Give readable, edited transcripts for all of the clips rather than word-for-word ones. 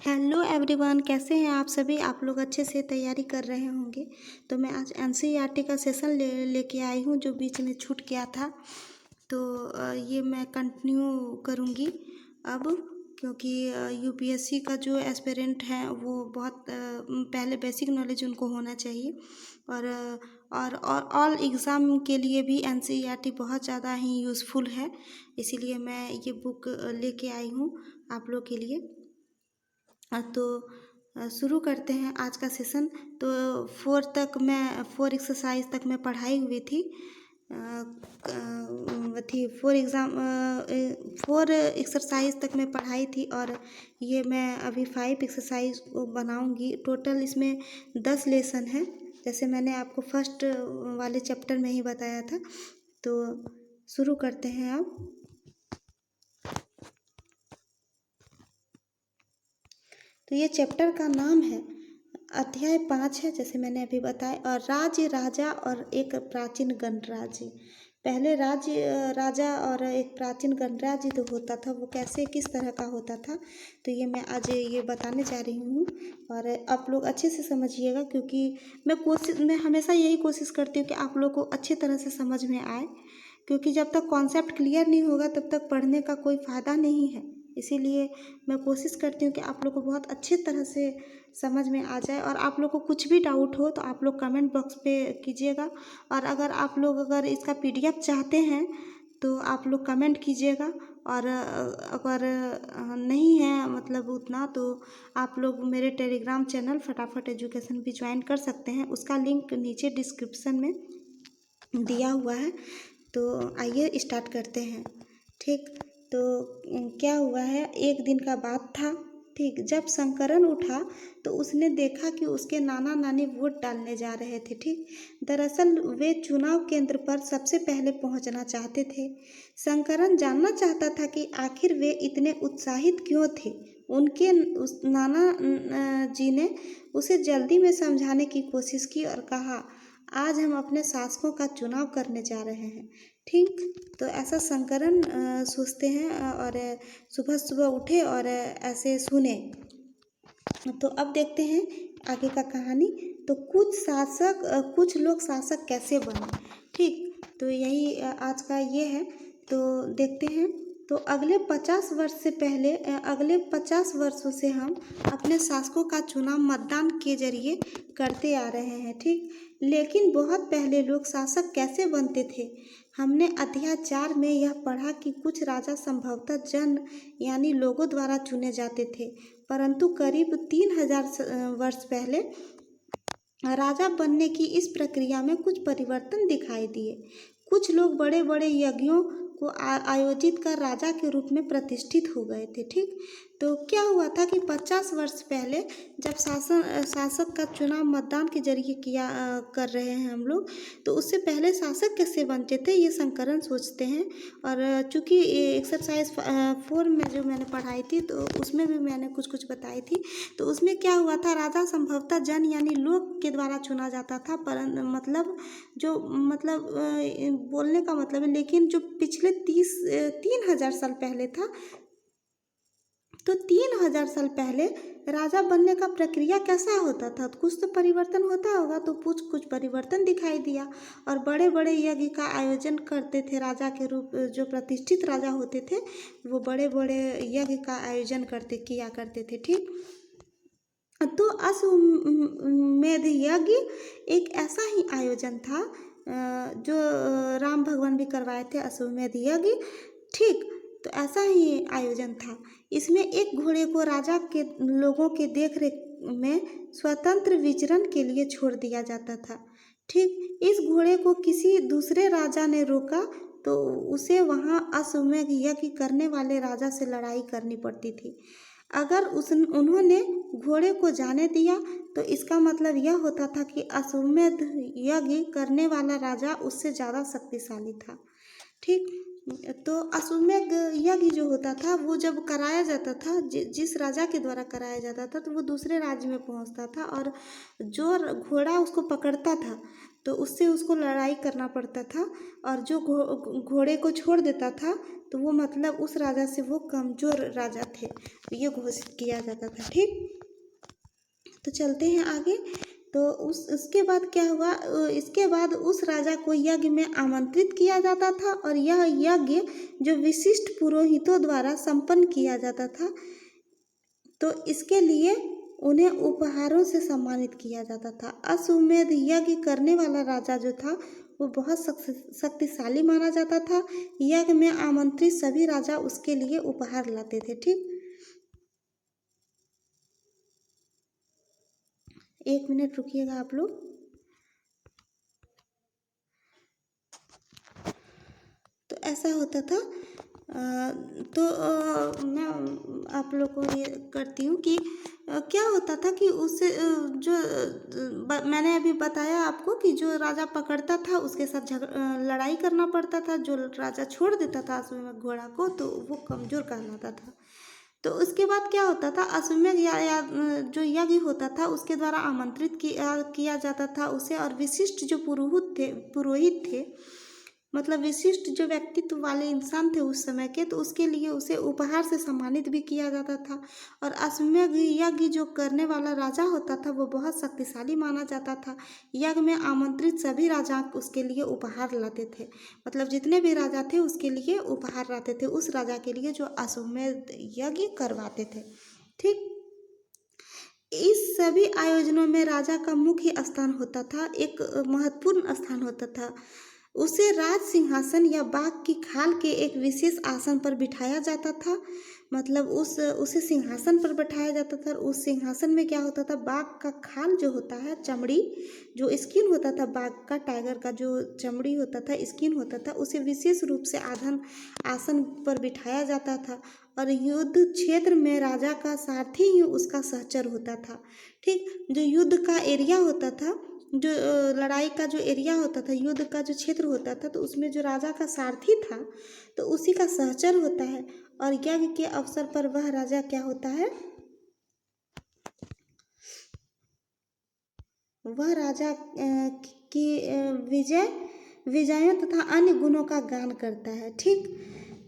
Hello everyone, कैसे हैं आप सभी। आप लोग अच्छे से तैयारी कर रहे होंगे। तो मैं आज एनसीईआरटी का सेशन लेके आई हूँ जो बीच में छूट गया था। तो ये मैं कंटिन्यू करूँगी अब, क्योंकि यूपीएससी का जो एस्पिरेंट हैं वो बहुत पहले बेसिक नॉलेज उनको होना चाहिए। और ऑल एग्ज़ाम के लिए भी एनसीईआरटी बहुत ज़्यादा ही यूज़फुल है। इसीलिए मैं ये बुक लेके आई हूँ आप लोग के लिए। तो शुरू करते हैं आज का सेशन। तो फोर एक्सरसाइज तक मैं पढ़ाई हुई थी। फोर एक्सरसाइज तक मैं पढ़ाई थी और ये मैं अभी 5 एक्सरसाइज बनाऊंगी। टोटल इसमें 10 लेसन है, जैसे मैंने आपको फर्स्ट वाले चैप्टर में ही बताया था। तो शुरू करते हैं अब। तो ये चैप्टर का नाम है, अध्याय 5 है, जैसे मैंने अभी बताया। और राज्य, राजा और एक प्राचीन गणराज्य। पहले राज्य, राजा और एक प्राचीन गणराज्य जो होता था वो कैसे किस तरह का होता था, तो ये मैं आज ये बताने जा रही हूँ। और आप लोग अच्छे से समझिएगा, क्योंकि मैं हमेशा यही कोशिश करती हूँ कि आप लोग को अच्छी तरह से समझ में आए, क्योंकि जब तक कॉन्सेप्ट क्लियर नहीं होगा तब तक पढ़ने का कोई फ़ायदा नहीं है। इसीलिए मैं कोशिश करती हूँ कि आप लोग को बहुत अच्छी तरह से समझ में आ जाए। और आप लोग को कुछ भी डाउट हो तो आप लोग कमेंट बॉक्स पे कीजिएगा। और अगर इसका पीडीएफ चाहते हैं तो आप लोग कमेंट कीजिएगा। और अगर नहीं है मतलब उतना, तो आप लोग मेरे टेलीग्राम चैनल फटाफट एजुकेशन भी ज्वाइन कर सकते हैं। उसका लिंक नीचे डिस्क्रिप्शन में दिया हुआ है। तो आइए स्टार्ट करते हैं। ठीक, तो क्या हुआ है, एक दिन का बात था। ठीक, जब शंकरन उठा तो उसने देखा कि उसके नाना नानी वोट डालने जा रहे थे। ठीक, दरअसल वे चुनाव केंद्र पर सबसे पहले पहुंचना चाहते थे। शंकरन जानना चाहता था कि आखिर वे इतने उत्साहित क्यों थे। उनके नाना जी ने उसे जल्दी में समझाने की कोशिश की और कहा, आज हम अपने शासकों का चुनाव करने जा रहे हैं। ठीक, तो ऐसा शंकरन सोचते हैं और सुबह सुबह उठे और ऐसे सुने। तो अब देखते हैं आगे का कहानी। तो कुछ लोग शासक कैसे बने। ठीक, तो यही आज का ये है। तो देखते हैं। तो अगले 50 वर्षों से हम अपने शासकों का चुनाव मतदान के जरिए करते आ रहे हैं। ठीक, लेकिन बहुत पहले लोग शासक कैसे बनते थे। हमने अध्याय 4 में यह पढ़ा कि कुछ राजा संभवतः जन यानी लोगों द्वारा चुने जाते थे, परंतु करीब 3000 वर्ष पहले राजा बनने की इस प्रक्रिया में कुछ परिवर्तन दिखाई दिए। कुछ लोग बड़े बड़े यज्ञों को आयोजित कर राजा के रूप में प्रतिष्ठित हो गए थे। ठीक, तो क्या हुआ था कि 50 वर्ष पहले जब शासक का चुनाव मतदान के जरिए कर रहे हैं हम लोग, तो उससे पहले शासक कैसे बनते थे ये शंकरन सोचते हैं। और चूँकि एक्सरसाइज 4 में जो मैंने पढ़ाई थी तो उसमें भी मैंने कुछ कुछ बताई थी। तो उसमें क्या हुआ था, राजा संभवतः जन यानी लोग के द्वारा चुना जाता था, पर बोलने का मतलब है, लेकिन जो पिछले 3000 साल पहले था, तो 3000 साल पहले राजा बनने का प्रक्रिया कैसा होता था। तो कुछ तो परिवर्तन होता होगा, तो कुछ परिवर्तन दिखाई दिया। और बड़े बड़े यज्ञ का आयोजन करते थे राजा के रूप, जो प्रतिष्ठित राजा होते थे वो बड़े बड़े यज्ञ का आयोजन किया करते थे। ठीक, तो अश्वमेध यज्ञ एक ऐसा ही आयोजन था जो राम भगवान भी करवाए थे, अश्वमेध यज्ञ। ठीक, तो ऐसा ही आयोजन था। इसमें एक घोड़े को राजा के लोगों के देखरेख में स्वतंत्र विचरण के लिए छोड़ दिया जाता था। ठीक, इस घोड़े को किसी दूसरे राजा ने रोका तो उसे वहां अश्वमेध यज्ञ करने वाले राजा से लड़ाई करनी पड़ती थी। अगर उन्होंने घोड़े को जाने दिया तो इसका मतलब यह होता था कि अश्वमेध यज्ञ करने वाला राजा उससे ज़्यादा शक्तिशाली था। ठीक, तो अश्वमेध यज्ञ जो होता था वो जब कराया जाता था, जिस राजा के द्वारा कराया जाता था, तो वो दूसरे राज्य में पहुंचता था और जो घोड़ा उसको पकड़ता था तो उससे उसको लड़ाई करना पड़ता था, और जो घोड़े को छोड़ देता था तो वो मतलब उस राजा से वो कमज़ोर राजा थे, ये घोषित किया जाता था। ठीक, तो चलते हैं आगे। तो उसके बाद क्या हुआ, इसके बाद उस राजा को यज्ञ में आमंत्रित किया जाता था, और यह यज्ञ जो विशिष्ट पुरोहितों द्वारा संपन्न किया जाता था, तो इसके लिए उन्हें उपहारों से सम्मानित किया जाता था। अश्वमेध यज्ञ करने वाला राजा जो था वो बहुत शक्तिशाली माना जाता था। यज्ञ में आमंत्रित सभी राजा उसके लिए उपहार लाते थे। ठीक, 1 मिनट रुकिएगा आप लोग। तो ऐसा होता था। मैं आप लोग को ये करती हूँ कि क्या होता था कि उससे मैंने अभी बताया आपको कि जो राजा पकड़ता था उसके साथ लड़ाई करना पड़ता था। जो राजा छोड़ देता था अश्वमेध घोड़ा को तो वो कमज़ोर कहलाता था। तो उसके बाद क्या होता था, अश्वमेध या जो यज्ञ होता था उसके द्वारा आमंत्रित किया जाता था उसे, और विशिष्ट जो पुरोहित थे मतलब विशिष्ट जो व्यक्तित्व वाले इंसान थे उस समय के, तो उसके लिए उसे उपहार से सम्मानित भी किया जाता था। और अश्वमेध यज्ञ जो करने वाला राजा होता था वो बहुत शक्तिशाली माना जाता था। यज्ञ में आमंत्रित सभी राजा उसके लिए उपहार लाते थे, मतलब जितने भी राजा थे उसके लिए उपहार लाते थे उस राजा के लिए जो अश्वमेध यज्ञ करवाते थे। ठीक, इस सभी आयोजनों में राजा का मुख्य स्थान होता था, एक महत्वपूर्ण स्थान होता था। उसे राज सिंहासन या बाघ की खाल के एक विशेष आसन पर बिठाया जाता था, मतलब उसे सिंहासन पर बैठाया जाता था। उस सिंहासन में क्या होता था, बाघ का खाल जो होता है, चमड़ी जो स्किन होता था बाघ का, टाइगर का जो चमड़ी होता था, स्किन होता था, उसे विशेष रूप से आसन पर बिठाया जाता था। और युद्ध क्षेत्र में राजा का सारथी ही उसका सहचर होता था। ठीक, जो युद्ध का एरिया होता था, जो लड़ाई का जो एरिया होता था, युद्ध का जो क्षेत्र होता था, तो उसमें जो राजा का सारथी था तो उसी का सहचर होता है। और यज्ञ के अवसर पर वह राजा क्या होता है, वह राजा की विजयों तथा अन्य गुणों का गान करता है। ठीक,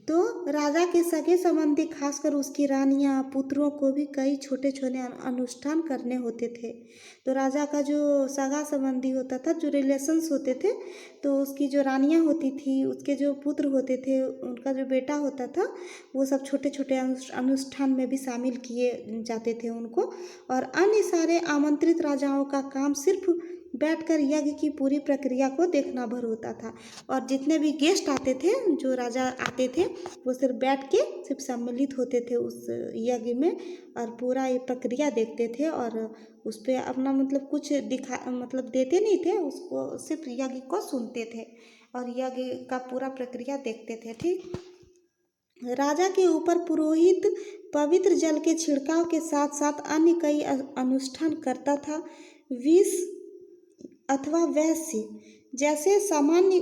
तो राजा के सगे संबंधी खासकर उसकी रानियां पुत्रों को भी कई छोटे छोटे अनुष्ठान करने होते थे। तो राजा का जो सगा संबंधी होता था, जो रिलेशंस होते थे, तो उसकी जो रानियां होती थी, उसके जो पुत्र होते थे, उनका जो बेटा होता था, वो सब छोटे छोटे अनुष्ठान में भी शामिल किए जाते थे उनको। और अन्य सारे आमंत्रित राजाओं का काम सिर्फ बैठकर यज्ञ की पूरी प्रक्रिया को देखना भर होता था। और जितने भी गेस्ट आते थे, जो राजा आते थे, वो सिर्फ बैठ के सिर्फ सम्मिलित होते थे उस यज्ञ में, और पूरा ये प्रक्रिया देखते थे, और उस पर अपना मतलब कुछ मतलब देते नहीं थे उसको, सिर्फ यज्ञ को सुनते थे और यज्ञ का पूरा प्रक्रिया देखते थे। ठीक, राजा के ऊपर पुरोहित पवित्र जल के छिड़काव के साथ साथ अन्य कई अनुष्ठान करता था। विष अथवा वैश्य जैसे सामान्य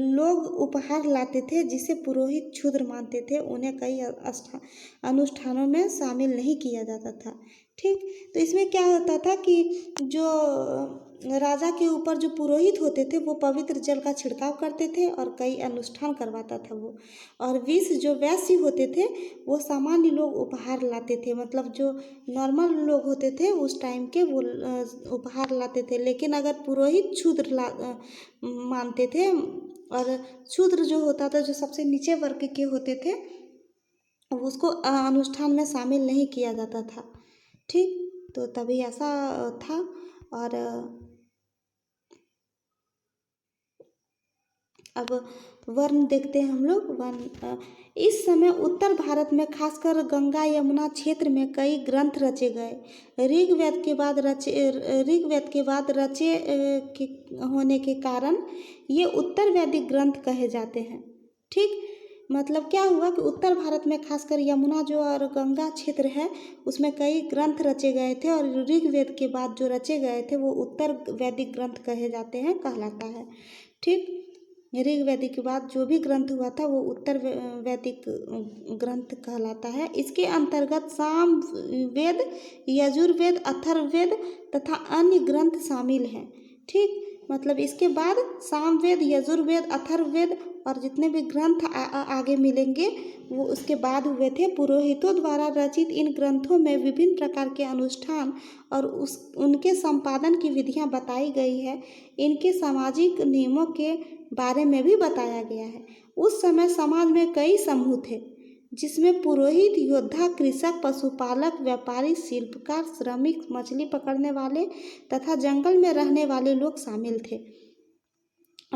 लोग उपहार लाते थे जिसे पुरोहित क्षुद्र मानते थे, उन्हें कई अनुष्ठानों में शामिल नहीं किया जाता था। ठीक, तो इसमें क्या होता था कि जो राजा के ऊपर जो पुरोहित होते थे वो पवित्र जल का छिड़काव करते थे और कई अनुष्ठान करवाता था वो। और विष जो वैश्य होते थे वो सामान्य लोग उपहार लाते थे, मतलब जो नॉर्मल लोग होते थे उस टाइम के वो उपहार लाते थे। लेकिन अगर पुरोहित क्षुद्र मानते थे, और क्षुद्र जो होता था, जो सबसे नीचे वर्ग के होते थे, उसको अनुष्ठान में शामिल नहीं किया जाता था। ठीक, तो तभी ऐसा था। और अब वर्ण देखते हैं हम लोग। वर्ण इस समय उत्तर भारत में खासकर गंगा यमुना क्षेत्र में कई ग्रंथ रचे गए। ऋग्वेद के बाद रचे होने के कारण ये उत्तर वैदिक ग्रंथ कहे जाते हैं। ठीक, मतलब क्या हुआ कि उत्तर भारत में खासकर यमुना जो और गंगा क्षेत्र है उसमें कई ग्रंथ रचे गए थे, और ऋग्वेद के बाद जो रचे गए थे वो उत्तर वैदिक ग्रंथ कहे जाते हैं, कहलाता है। ठीक, ऋग्वेदिक के बाद जो भी ग्रंथ हुआ था वो उत्तर वैदिक ग्रंथ कहलाता है। इसके अंतर्गत साम वेद, यजुर्वेद, अथर्ववेद तथा अन्य ग्रंथ शामिल हैं। ठीक, मतलब इसके बाद सामवेद, यजुर्वेद, अथर्ववेद और जितने भी ग्रंथ आगे मिलेंगे वो उसके बाद हुए थे। पुरोहितों द्वारा रचित इन ग्रंथों में विभिन्न प्रकार के अनुष्ठान और उनके संपादन की विधियां बताई गई है। इनके सामाजिक नियमों के बारे में भी बताया गया है। उस समय समाज में कई समूह थे जिसमें पुरोहित, योद्धा, कृषक, पशुपालक, व्यापारी, शिल्पकार, श्रमिक, मछली पकड़ने वाले तथा जंगल में रहने वाले लोग शामिल थे।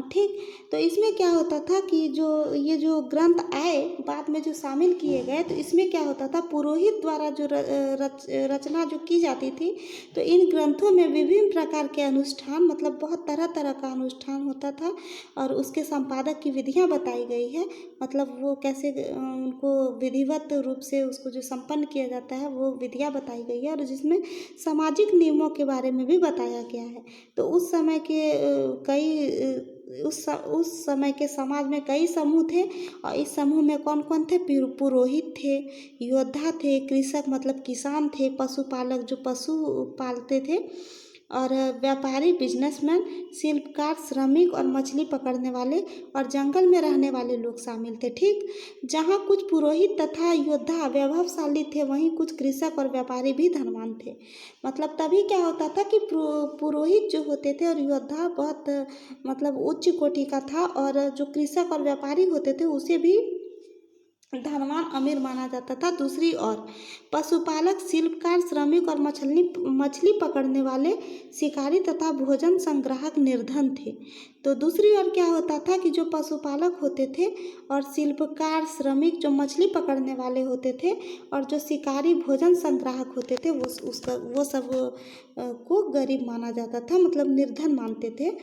ठीक, तो इसमें क्या होता था कि ये जो ग्रंथ आए बाद में जो शामिल किए गए, तो इसमें क्या होता था, पुरोहित द्वारा जो रचना जो की जाती थी, तो इन ग्रंथों में विभिन्न प्रकार के अनुष्ठान, मतलब बहुत तरह तरह का अनुष्ठान होता था और उसके संपादक की विधियां बताई गई है। मतलब वो कैसे उनको विधिवत रूप से उसको जो संपन्न किया जाता है वो विधियां बताई गई है और जिसमें सामाजिक नियमों के बारे में भी बताया गया है। तो उस समय के उस समय के समाज में कई समूह थे और इस समूह में कौन कौन थे, पुरोहित थे, योद्धा थे, कृषक मतलब किसान थे, पशुपालक जो पशु पालते थे, और व्यापारी, बिजनेसमैन, शिल्पकार, श्रमिक और मछली पकड़ने वाले और जंगल में रहने वाले लोग शामिल थे। ठीक, जहाँ कुछ पुरोहित तथा योद्धा वैभवशाली थे वहीं कुछ कृषक और व्यापारी भी धनवान थे। मतलब तभी क्या होता था कि पुरोहित जो होते थे और योद्धा बहुत मतलब उच्च कोटि का था और जो कृषक और व्यापारी होते थे उसे भी धनवान अमीर माना जाता था। दूसरी ओर पशुपालक, शिल्पकार, श्रमिक और मछली पकड़ने वाले शिकारी तथा भोजन संग्राहक निर्धन थे। तो दूसरी ओर क्या होता था कि जो पशुपालक होते थे और शिल्पकार, श्रमिक जो मछली पकड़ने वाले होते थे और जो शिकारी भोजन संग्राहक होते थे वो सब को गरीब माना जाता था, मतलब निर्धन मानते थे।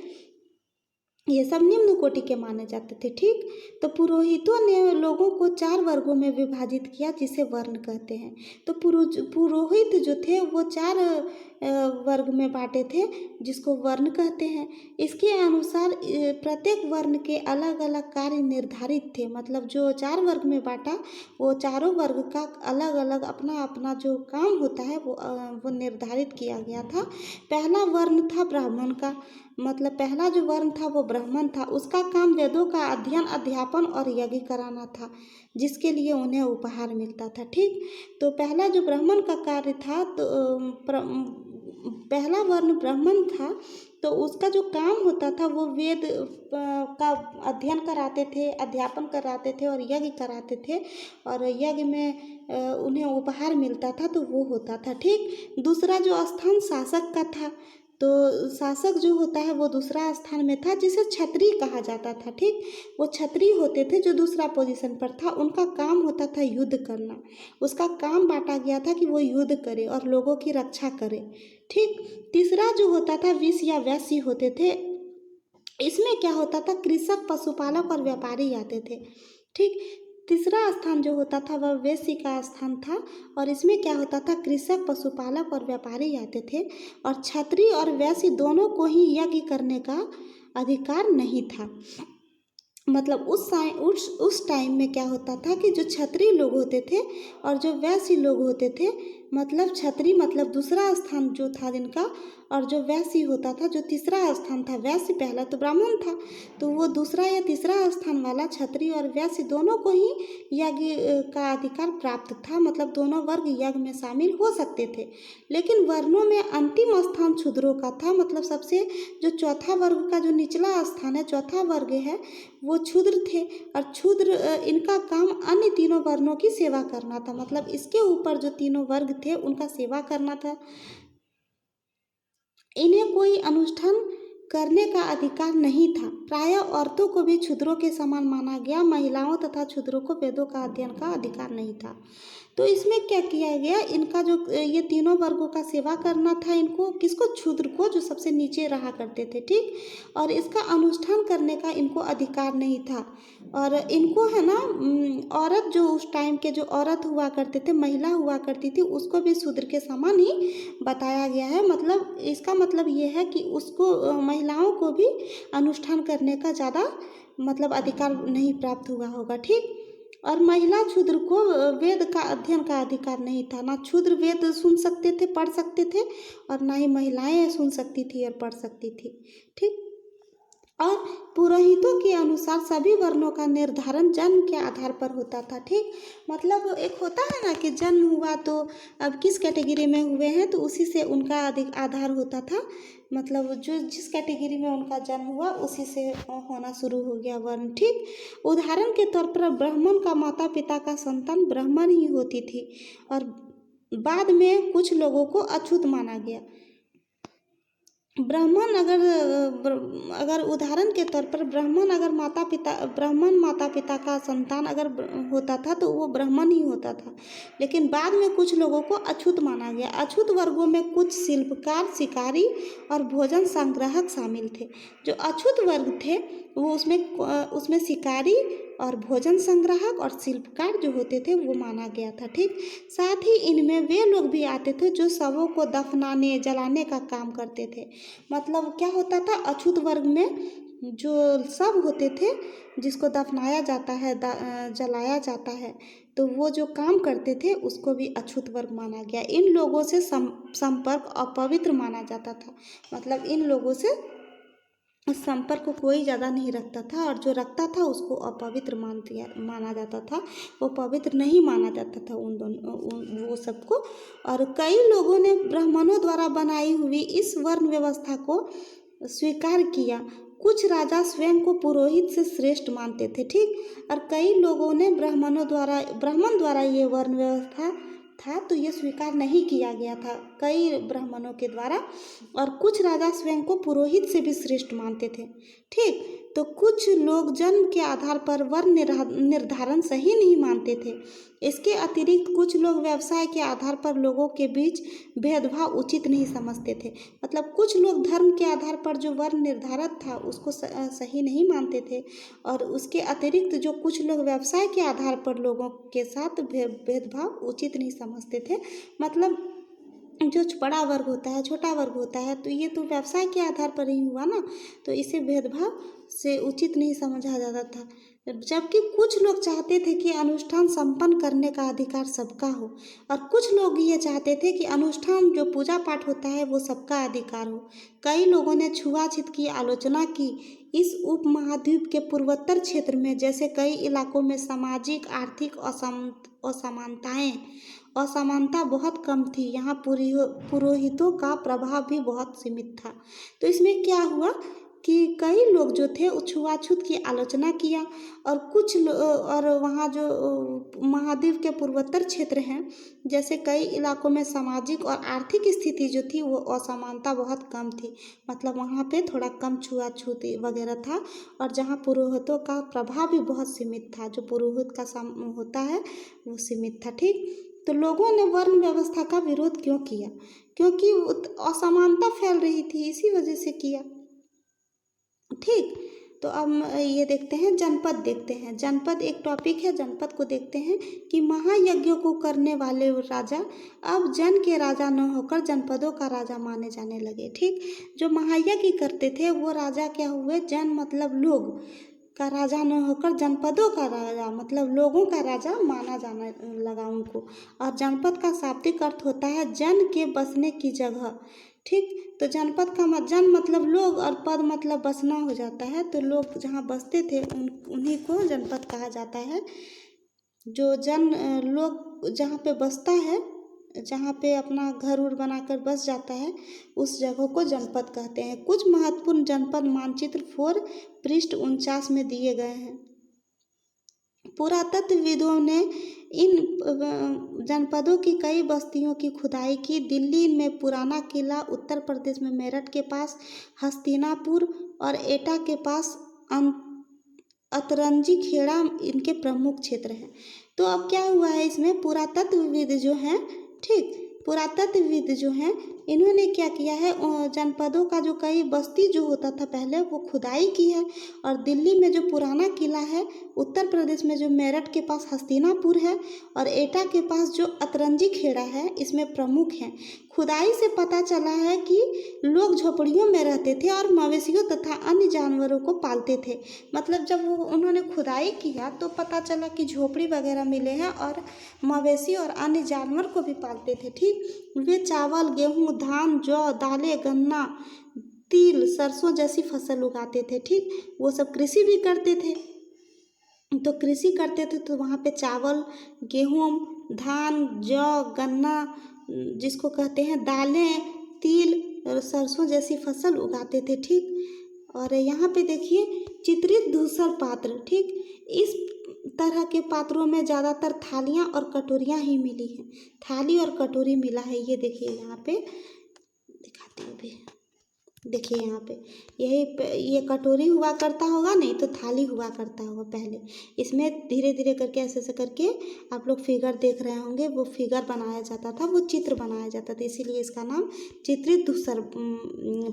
ये सब निम्न कोटि के माने जाते थे। ठीक, तो पुरोहितों ने लोगों को 4 वर्गों में विभाजित किया जिसे वर्ण कहते हैं। तो पुरोहित जो थे वो 4 वर्ग में बांटे थे जिसको वर्ण कहते हैं। इसके अनुसार प्रत्येक वर्ण के अलग अलग कार्य निर्धारित थे। मतलब जो 4 वर्ग में बांटा वो चारों वर्ग का अलग अलग अपना अपना जो काम होता है वो निर्धारित किया गया था। पहला वर्ण था ब्राह्मण का, मतलब पहला जो वर्ण था वो ब्राह्मण था। उसका काम वेदों का अध्ययन, अध्यापन और यज्ञ कराना था जिसके लिए उन्हें उपहार मिलता था। ठीक, तो पहला जो ब्राह्मण का कार्य था, तो पहला वर्ण ब्राह्मण था, तो उसका जो काम होता था वो वेद का अध्ययन कराते थे, अध्यापन कराते थे और यज्ञ कराते थे और यज्ञ में उन्हें उपहार मिलता था, तो वो होता था। ठीक, दूसरा जो स्थान शासक का था, तो शासक जो होता है वो दूसरा स्थान में था जिसे क्षत्रिय कहा जाता था। ठीक, वो क्षत्रिय होते थे जो दूसरा पोजीशन पर था। उनका काम होता था युद्ध करना। उसका काम बांटा गया था कि वो युद्ध करे और लोगों की रक्षा करे। ठीक, तीसरा जो होता था विष या वैश्य होते थे। इसमें क्या होता था, कृषक, पशुपालक और व्यापारी आते थे। ठीक, तीसरा स्थान जो होता था वह वेश्य का स्थान था और इसमें क्या होता था, कृषक, पशुपालक और व्यापारी आते थे और क्षत्रिय और वैश्य दोनों को ही यज्ञ करने का अधिकार नहीं था। मतलब उस टाइम में क्या होता था कि जो क्षत्रिय लोग होते थे और जो वैश्य लोग होते थे, मतलब क्षत्रिय मतलब दूसरा स्थान जो था जिनका, और जो वैश्य होता था जो तीसरा स्थान था। वैश्य पहला तो ब्राह्मण था, तो वो दूसरा या तीसरा स्थान वाला क्षत्रिय और वैश्य दोनों को ही यज्ञ का अधिकार प्राप्त था। मतलब दोनों वर्ग यज्ञ में शामिल हो सकते थे। लेकिन वर्णों में अंतिम स्थान शूद्रों का था। मतलब सबसे जो चौथा वर्ग का जो निचला स्थान है, चौथा वर्ग है, वो क्षुद्र थे और क्षुद्र इनका काम अन्य तीनों वर्णों की सेवा करना था। मतलब इसके ऊपर जो तीनों वर्ग थे उनका सेवा करना था। इन्हें कोई अनुष्ठान करने का अधिकार नहीं था। प्रायः औरतों को भी क्षुद्रों के समान माना गया। महिलाओं तथा क्षुद्रों को वेदों का अध्ययन का अधिकार नहीं था। तो इसमें क्या किया गया, इनका जो ये तीनों वर्गों का सेवा करना था, इनको किसको, क्षुद्र को, जो सबसे नीचे रहा करते थे। ठीक, और इसका अनुष्ठान करने का इनको अधिकार नहीं था। और इनको है ना, औरत जो उस टाइम के जो औरत हुआ करते थे, महिला हुआ करती थी, उसको भी शूद्र के समान ही बताया गया है। मतलब इसका मतलब ये है कि उसको महिलाओं को भी अनुष्ठान करने का ज़्यादा मतलब अधिकार नहीं प्राप्त हुआ होगा। ठीक, और महिला क्षुद्र को वेद का अध्ययन का अधिकार नहीं था। ना क्षुद्र वेद सुन सकते थे, पढ़ सकते थे, और ना ही महिलाएं सुन सकती थी और पढ़ सकती थी। ठीक, और पुरोहितों के अनुसार सभी वर्णों का निर्धारण जन्म के आधार पर होता था। ठीक, मतलब एक होता है ना कि जन्म हुआ तो अब किस कैटेगरी में हुए हैं तो उसी से उनका अधिक आधार होता था। मतलब जो जिस कैटेगरी में उनका जन्म हुआ उसी से होना शुरू हो गया वर्ण। ठीक, उदाहरण के तौर पर ब्राह्मण का माता पिता का संतान ब्राह्मण ही होती थी और बाद में कुछ लोगों को अछूत माना गया। ब्राह्मण अगर उदाहरण के तौर पर ब्राह्मण माता पिता का संतान अगर होता था तो वो ब्राह्मण ही होता था, लेकिन बाद में कुछ लोगों को अछूत माना गया। अछूत वर्गों में कुछ शिल्पकार, शिकारी और भोजन संग्राहक शामिल थे। जो अछूत वर्ग थे वो उसमें शिकारी और भोजन संग्राहक और शिल्पकार जो होते थे वो माना गया था। ठीक, साथ ही इनमें वे लोग भी आते थे जो शवों को दफनाने जलाने का काम करते थे। मतलब क्या होता था, अछूत वर्ग में जो शव होते थे जिसको दफनाया जाता है, जलाया जाता है, तो वो जो काम करते थे उसको भी अछूत वर्ग माना गया। इन लोगों से संपर्क अपवित्र माना जाता था। मतलब इन लोगों से संपर्क कोई ज़्यादा नहीं रखता था और जो रखता था उसको अपवित्र माना जाता था, वो पवित्र नहीं माना जाता था वो सबको। और कई लोगों ने ब्राह्मणों द्वारा बनाई हुई इस वर्ण व्यवस्था को स्वीकार किया। कुछ राजा स्वयं को पुरोहित से श्रेष्ठ मानते थे। ठीक, और कई लोगों ने ब्राह्मण द्वारा ये वर्ण व्यवस्था था तो ये स्वीकार नहीं किया गया था कई ब्राह्मणों के द्वारा, और कुछ राजा स्वयं को पुरोहित से भी श्रेष्ठ मानते थे। ठीक, तो कुछ लोग जन्म के आधार पर वर्ण निर्धारण सही नहीं मानते थे। इसके अतिरिक्त कुछ लोग व्यवसाय के आधार पर लोगों के बीच भेदभाव उचित नहीं समझते थे। मतलब कुछ लोग धर्म के आधार पर जो वर्ण निर्धारित था उसको सही नहीं मानते थे, और उसके अतिरिक्त जो कुछ लोग व्यवसाय के आधार पर लोगों के साथ भेदभाव उचित नहीं समझते थे। मतलब जो बड़ा वर्ग होता है, छोटा वर्ग होता है, तो ये तो व्यवसाय के आधार पर ही हुआ ना, तो इसे भेदभाव से उचित नहीं समझा जाता था। जबकि कुछ लोग चाहते थे कि अनुष्ठान संपन्न करने का अधिकार सबका हो, और कुछ लोग ये चाहते थे कि अनुष्ठान जो पूजा पाठ होता है वो सबका अधिकार हो। कई लोगों ने छुआछूत की आलोचना की। इस उपमहाद्वीप के पूर्वोत्तर क्षेत्र में जैसे कई इलाकों में सामाजिक आर्थिक असमानता बहुत कम थी। यहाँ पुरोहितों का प्रभाव भी बहुत सीमित था। तो इसमें क्या हुआ कि कई लोग जो थे छुआछूत की आलोचना किया, और वहाँ जो महाद्वीप के पूर्वोत्तर क्षेत्र हैं जैसे कई इलाकों में सामाजिक और आर्थिक स्थिति जो थी वो असमानता बहुत कम थी। मतलब वहाँ पे थोड़ा कम छुआछूत वगैरह था, और जहाँ पुरोहितों का प्रभाव भी बहुत सीमित था, जो पुरोहित का होता है वो सीमित था। ठीक, तो लोगों ने वर्ण व्यवस्था का विरोध क्यों किया? क्योंकि असमानता फैल रही थी, इसी वजह से किया। ठीक, तो अब ये देखते हैं जनपद। देखते हैं जनपद, एक टॉपिक है, जनपद को देखते हैं कि महायज्ञों को करने वाले राजा अब जन के राजा न होकर जनपदों का राजा माने जाने लगे। ठीक, जो महायज्ञ करते थे वो राजा क्या हुए, जन मतलब लोग का राजा न होकर जनपदों का राजा मतलब लोगों का राजा माना जाने लगा उनको। और जनपद का शाब्दिक अर्थ होता है जन के बसने की जगह। ठीक, तो जनपद का जन मतलब लोग और पद मतलब बसना हो जाता है, तो लोग जहाँ बसते थे उन्हीं को जनपद कहा जाता है। जो लोग जहाँ पे बसता है, जहाँ पे अपना घर उर बनाकर बस जाता है, उस जगह को जनपद कहते हैं। कुछ महत्वपूर्ण जनपद मानचित्र 4 पृष्ठ 49 में दिए गए हैं। पुरातत्वविदों ने इन जनपदों की कई बस्तियों की खुदाई की। दिल्ली में पुराना किला, उत्तर प्रदेश में मेरठ के पास हस्तिनापुर और एटा के पास अतरंजी खेड़ा इनके प्रमुख क्षेत्र हैं। तो अब क्या हुआ है, इसमें पुरातत्वविद जो हैं, ठीक, पुरातत्वविद जो हैं इन्होंने क्या किया है, जनपदों का जो कई बस्ती जो होता था पहले वो खुदाई की है। और दिल्ली में जो पुराना किला है, उत्तर प्रदेश में जो मेरठ के पास हस्तिनापुर है, और एटा के पास जो अतरंजी खेड़ा है, इसमें प्रमुख हैं। खुदाई से पता चला है कि लोग झोपड़ियों में रहते थे और मवेशियों तथा अन्य जानवरों को पालते थे। मतलब जब उन्होंने खुदाई किया तो पता चला कि झोपड़ी वगैरह मिले हैं और मवेशी और अन्य जानवर को भी पालते थे। ठीक, वे चावल, गेहूँ, धान, जौ, दालें, गन्ना तिल, सरसों जैसी फसल उगाते थे। ठीक, वो सब कृषि भी करते थे। तो कृषि करते थे तो वहाँ पे चावल, गेहूँ, धान, जौ, गन्ना, जिसको कहते हैं दालें, तिल और सरसों जैसी फसल उगाते थे। ठीक, और यहाँ पे देखिए चित्रित धूसर पात्र। ठीक, इस तरह के पात्रों में ज़्यादातर थालियाँ और कटोरियाँ ही मिली हैं। थाली और कटोरी मिला है, ये देखिए यहाँ पे दिखाती हूँ भी। देखिए यहाँ पे ये कटोरी हुआ करता होगा, नहीं तो थाली हुआ करता होगा पहले। इसमें धीरे धीरे करके ऐसे ऐसे करके आप लोग फिगर देख रहे होंगे, वो फिगर बनाया जाता था, वो चित्र बनाया जाता था, इसीलिए इसका नाम चित्रित धूसर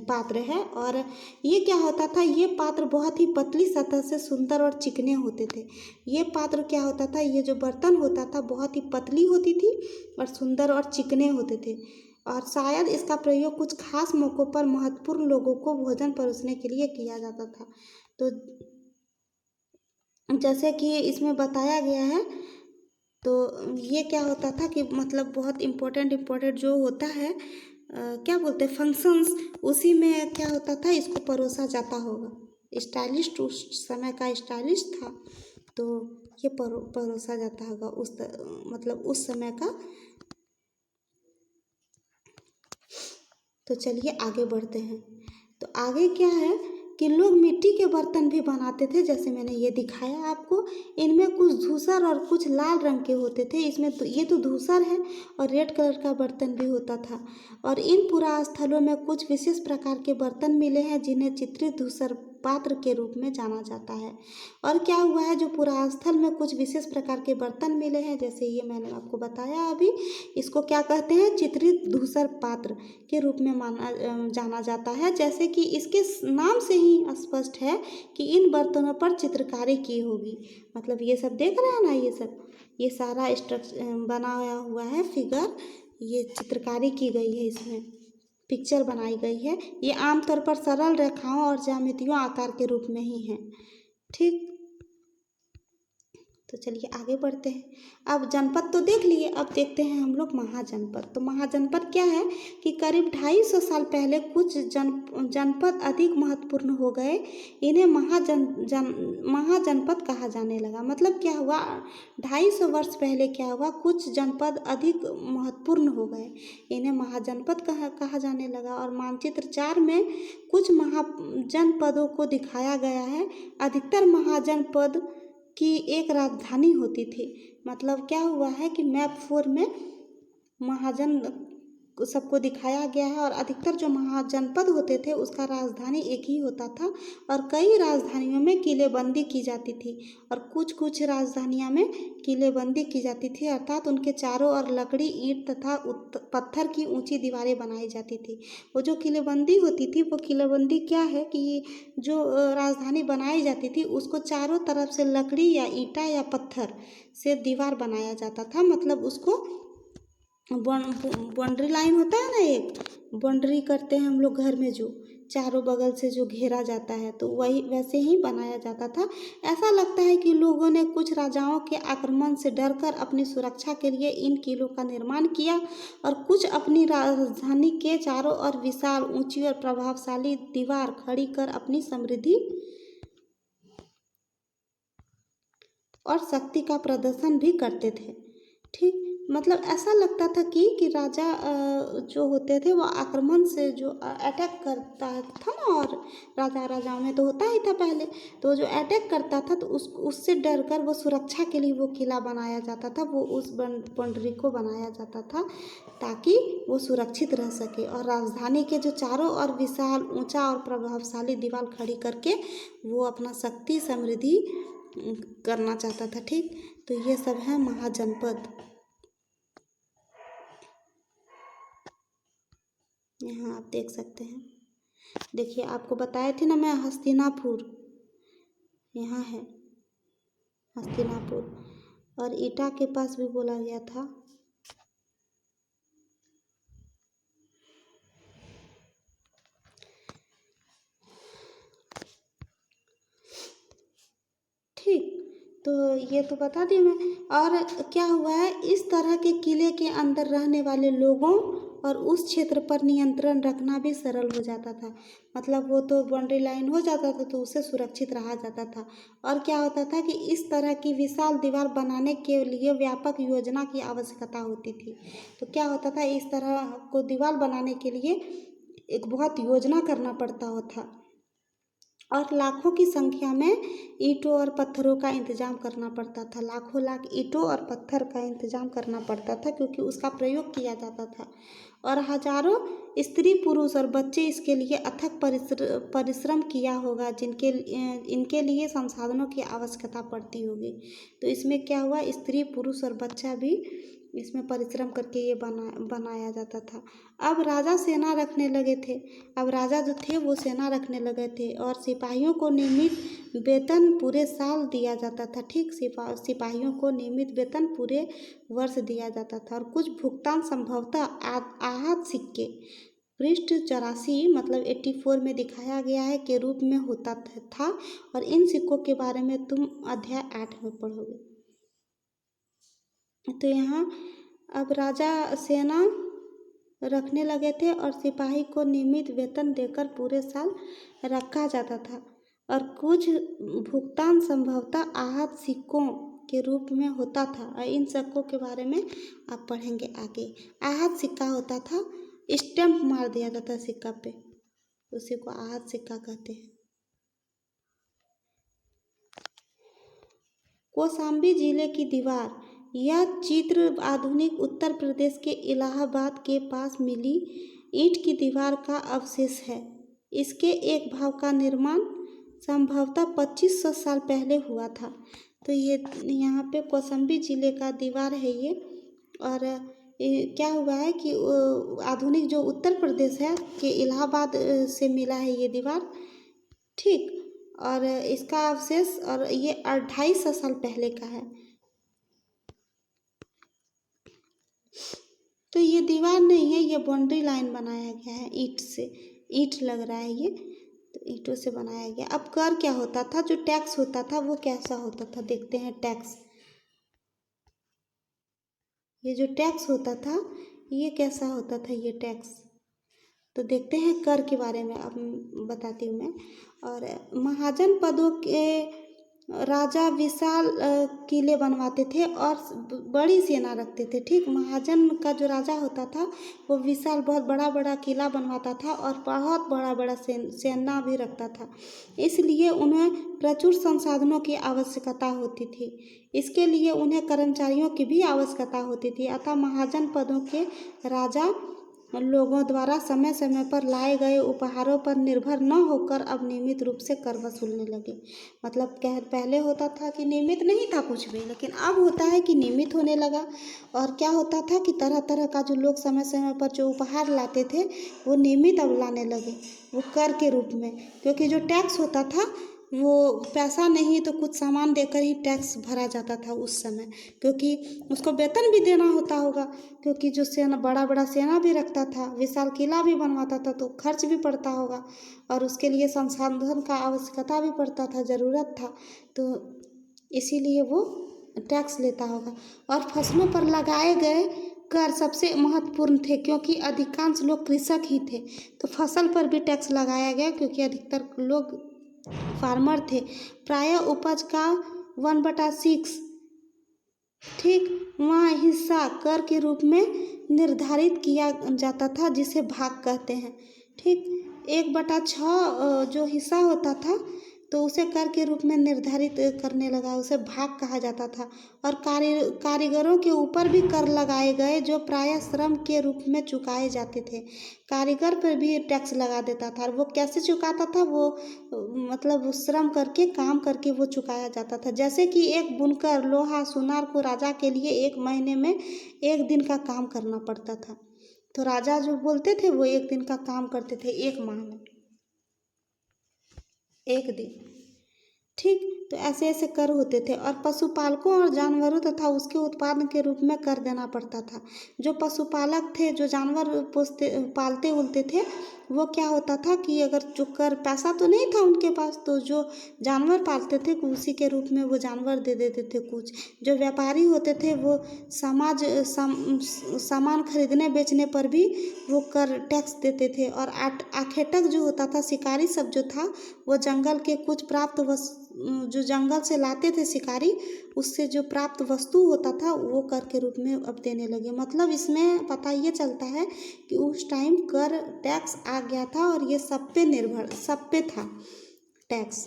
पात्र है। और ये क्या होता था, ये पात्र बहुत ही पतली सतह से सुंदर और चिकने होते थे। ये पात्र क्या होता था, ये जो बर्तन होता था बहुत ही पतली होती थी और सुंदर और चिकने होते थे। और शायद इसका प्रयोग कुछ खास मौक़ों पर महत्वपूर्ण लोगों को भोजन परोसने के लिए किया जाता था। तो जैसे कि इसमें बताया गया है, तो ये क्या होता था कि मतलब बहुत इम्पोर्टेंट जो होता है, क्या बोलते हैं, फंक्शंस, उसी में क्या होता था, इसको परोसा जाता होगा। स्टाइलिस्ट उस समय का स्टाइलिस्ट था, तो ये परोसा जाता होगा मतलब उस समय का। तो चलिए आगे बढ़ते हैं। तो आगे क्या है कि लोग मिट्टी के बर्तन भी बनाते थे, जैसे मैंने ये दिखाया आपको। इनमें कुछ धूसर और कुछ लाल रंग के होते थे। इसमें तो ये तो धूसर है, और रेड कलर का बर्तन भी होता था। और इन पुरास्थलों में कुछ विशेष प्रकार के बर्तन मिले हैं जिन्हें चित्रित धूसर पात्र के रूप में जाना जाता है। और क्या हुआ है, जो पुरास्थल में कुछ विशेष प्रकार के बर्तन मिले हैं, जैसे ये मैंने आपको बताया अभी, इसको क्या कहते हैं, चित्रित धूसर पात्र के रूप में जाना जाता है। जैसे कि इसके नाम से ही स्पष्ट है कि इन बर्तनों पर चित्रकारी की होगी। मतलब ये सब देख रहे हैं ना, ये सारा स्ट्रक्चर बनाया हुआ है, फिगर, ये चित्रकारी की गई है, इसमें पिक्चर बनाई गई है। ये आमतौर पर सरल रेखाओं और ज्यामितियों आकार के रूप में ही है। ठीक, तो चलिए आगे बढ़ते हैं। अब जनपद तो देख लिए, अब देखते हैं हम लोग महाजनपद। तो महाजनपद क्या है कि करीब 250 साल पहले कुछ जनपद अधिक महत्वपूर्ण हो गए, इन्हें महाजनपद कहा जाने लगा। मतलब क्या हुआ, 250 वर्ष पहले क्या हुआ, कुछ जनपद अधिक महत्वपूर्ण हो गए, इन्हें महाजनपद कहा जाने लगा। और मानचित्र 4 में कुछ महाजनपदों को दिखाया गया है। अधिकतर महाजनपद की एक राजधानी होती थी। मतलब क्या हुआ है कि मैप 4 में महाजन सबको दिखाया गया है, और अधिकतर जो महाजनपद होते थे उसका राजधानी एक ही होता था, और कई राजधानियों में किलेबंदी की जाती थी, और कुछ राजधानियों में किलेबंदी की जाती थी, अर्थात उनके चारों ओर लकड़ी, ईंट तथा पत्थर की ऊंची दीवारें बनाई जाती थी। वो जो किलेबंदी होती थी, वो किलेबंदी क्या है कि जो राजधानी बनाई जाती थी उसको चारों तरफ से लकड़ी या ईंटा या पत्थर से दीवार बनाया जाता था। मतलब उसको बाउंड्री लाइन होता है ना, एक बाउंड्री करते हैं हम लोग घर में, जो चारों बगल से जो घेरा जाता है, तो वही वैसे ही बनाया जाता था। ऐसा लगता है कि लोगों ने कुछ राजाओं के आक्रमण से डरकर अपनी सुरक्षा के लिए इन किलों का निर्माण किया, और कुछ अपनी राजधानी के चारों ओर विशाल, ऊंची और प्रभावशाली दीवार खड़ी कर अपनी समृद्धि और शक्ति का प्रदर्शन भी करते थे। ठीक, मतलब ऐसा लगता था कि राजा जो होते थे वो आक्रमण से जो अटैक करता था ना, और राजाओं में तो होता ही था पहले, तो जो अटैक करता था तो उससे डर कर वो सुरक्षा के लिए वो किला बनाया जाता था, वो उस बाउंड्री को बनाया जाता था ताकि वो सुरक्षित रह सके, और राजधानी के जो चारों ओर विशाल, ऊंचा और प्रभावशाली दीवार खड़ी करके वो अपना शक्ति, समृद्धि करना चाहता था। ठीक, तो ये सब है महाजनपद। यहाँ आप देख सकते हैं, देखिए आपको बताए थे ना मैं, हस्तिनापुर, यहाँ है हस्तिनापुर, और ईटा के पास भी बोला गया था। ठीक, तो ये तो बता दी मैं। और क्या हुआ है, इस तरह के किले के अंदर रहने वाले लोगों और उस क्षेत्र पर नियंत्रण रखना भी सरल हो जाता था। मतलब वो तो बाउंड्री लाइन हो जाता था तो उससे सुरक्षित रहा जाता था। और क्या होता था कि इस तरह की विशाल दीवार बनाने के लिए व्यापक योजना की आवश्यकता होती थी। तो क्या होता था, इस तरह को दीवार बनाने के लिए एक बहुत योजना करना पड़ता था और लाखों की संख्या में ईंटों और पत्थरों का इंतजाम करना पड़ता था। लाखों लाख ईंटों और पत्थर का इंतजाम करना पड़ता था क्योंकि उसका प्रयोग किया जाता था। और हजारों स्त्री पुरुष और बच्चे इसके लिए अथक परिश्रम किया होगा, इनके लिए संसाधनों की आवश्यकता पड़ती होगी। तो इसमें क्या हुआ, स्त्री पुरुष और बच्चा भी इसमें परिश्रम करके ये बनाया जाता था। अब राजा सेना रखने लगे थे। अब राजा जो थे वो सेना रखने लगे थे और सिपाहियों को नियमित वेतन पूरे साल दिया जाता था। ठीक, सिपाहियों को नियमित वेतन पूरे वर्ष दिया जाता था। और कुछ भुगतान संभवतः आहत सिक्के पृष्ठ 84 मतलब 84 में दिखाया गया है के रूप में होता था। और इन सिक्कों के बारे में तुम अध्याय 8 में पढ़ोगे। तो यहाँ अब राजा सेना रखने लगे थे और सिपाही को नियमित वेतन देकर पूरे साल रखा जाता था। और कुछ भुगतान संभवतः आहत सिक्कों के रूप में होता था। और इन सिक्कों के बारे में आप पढ़ेंगे आगे। आहत सिक्का होता था, स्टैंप मार दिया जाता सिक्का पे, उसी को आहत सिक्का कहते हैं। कौशाम्बी जिले की दीवार, यह चित्र आधुनिक उत्तर प्रदेश के इलाहाबाद के पास मिली ईंट की दीवार का अवशेष है। इसके एक भाग का निर्माण संभवतः 2500 साल पहले हुआ था। तो ये यहाँ पे कौशाम्बी जिले का दीवार है ये। और क्या हुआ है कि आधुनिक जो उत्तर प्रदेश है कि इलाहाबाद से मिला है ये दीवार। ठीक, और इसका अवशेष और ये 250 साल पहले का है। तो ये दीवार नहीं है, ये बाउंड्री लाइन बनाया गया है ईंट से। ईंट लग रहा है ये, तो ईंटों से बनाया गया। अब कर क्या होता था, जो टैक्स होता था वो कैसा होता था, देखते हैं टैक्स। ये जो टैक्स होता था ये कैसा होता था, ये टैक्स। तो देखते हैं कर के बारे में अब बताती हूँ मैं। और महाजन पदों के राजा विशाल किले बनवाते थे और बड़ी सेना रखते थे। ठीक, महाजन का जो राजा होता था वो विशाल बहुत बड़ा बड़ा किला बनवाता था और बहुत बड़ा बड़ा सेना भी रखता था। इसलिए उन्हें प्रचुर संसाधनों की आवश्यकता होती थी। इसके लिए उन्हें कर्मचारियों की भी आवश्यकता होती थी। अतः महाजन पदों के राजा लोगों द्वारा समय समय पर लाए गए उपहारों पर निर्भर न होकर अब नियमित रूप से कर वसूलने लगे। मतलब पहले होता था कि नियमित नहीं था कुछ भी, लेकिन अब होता है कि नियमित होने लगा। और क्या होता था कि तरह तरह का जो लोग समय समय पर जो उपहार लाते थे वो नियमित अब लाने लगे, वो कर के रूप में। क्योंकि जो टैक्स होता था वो पैसा नहीं तो कुछ सामान देकर ही टैक्स भरा जाता था उस समय, क्योंकि उसको वेतन भी देना होता होगा। क्योंकि जो सेना बड़ा बड़ा सेना भी रखता था, विशाल किला भी बनवाता था, तो खर्च भी पड़ता होगा और उसके लिए संसाधन का आवश्यकता भी पड़ता था, ज़रूरत था। तो इसीलिए वो टैक्स लेता होगा। और फसलों पर लगाए गए कर सबसे महत्वपूर्ण थे क्योंकि अधिकांश लोग कृषक ही थे। तो फसल पर भी टैक्स लगाया गया क्योंकि अधिकतर लोग फार्मर थे। प्रायः उपज का 1/6 ठीक वहाँ हिस्सा कर के रूप में निर्धारित किया जाता था, जिसे भाग कहते हैं। ठीक, 1/6 जो हिस्सा होता था तो उसे कर के रूप में निर्धारित करने लगा, उसे भाग कहा जाता था। और कारीगरों के ऊपर भी कर लगाए गए जो प्रायः श्रम के रूप में चुकाए जाते थे। कारीगर पर भी टैक्स लगा देता था। और वो कैसे चुकाता था, वो मतलब श्रम करके काम करके वो चुकाया जाता था। जैसे कि एक बुनकर लोहा सुनार को राजा के लिए 1 महीने में 1 दिन का काम करना पड़ता था। तो राजा जो बोलते थे वो 1 दिन का काम करते थे 1 माह में 1 दिन। ठीक, तो ऐसे ऐसे कर होते थे। और पशुपालकों और जानवरों तथा उसके उत्पादन के रूप में कर देना पड़ता था। जो पशुपालक थे, जो जानवर पोसते पालते उलते थे, वो क्या होता था कि अगर जो कर, पैसा तो नहीं था उनके पास, तो जो जानवर पालते थे उसी के रूप में वो जानवर दे देते थे कुछ। जो व्यापारी होते थे वो सामान खरीदने बेचने पर भी वो कर टैक्स देते थे। और आखेटक जो होता था, शिकारी सब जो था, वो जंगल के कुछ प्राप्त जो जंगल से लाते थे शिकारी, उससे जो प्राप्त वस्तु होता था वो कर के रूप में अब देने लगे। मतलब इसमें पता ये चलता है कि उस टाइम कर टैक्स आ गया था और ये सब पे था टैक्स।